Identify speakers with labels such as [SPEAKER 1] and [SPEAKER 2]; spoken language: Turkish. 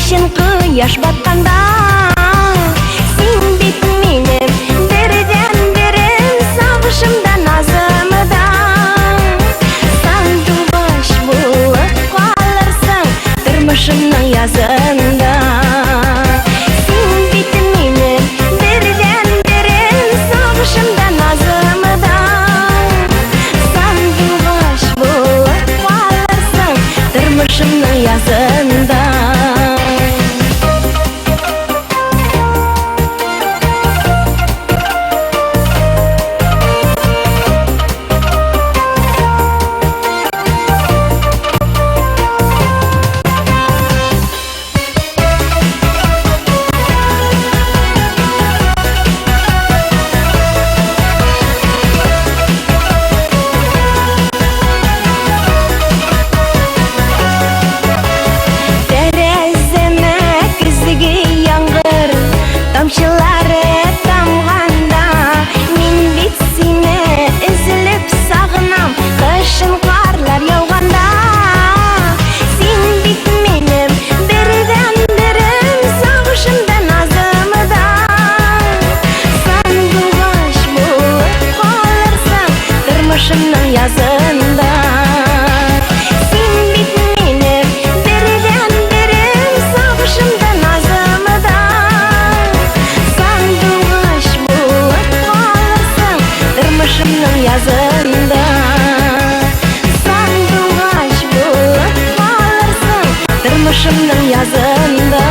[SPEAKER 1] Kışın kıyaş batkanda sen bit benim birden birim sağışımda nazımda sandım baş bulup kalırsın durmuşumның yazında sen bit benim birden birim sağışımda nazımda sandım baş bulup kalırsın durmuşumның yazında. Tamşılары tamğanda men bit seni izlep sağınam kışın qarlar yağganda sen bit menim birden birim sağışımda nazımda sandım baş bulup kalırsın durmuşumның yazında sen bit menim birden birim sağışımda nazımda durmuşumның yazında sandım baş bulup kalırsın durmuşumның yazında.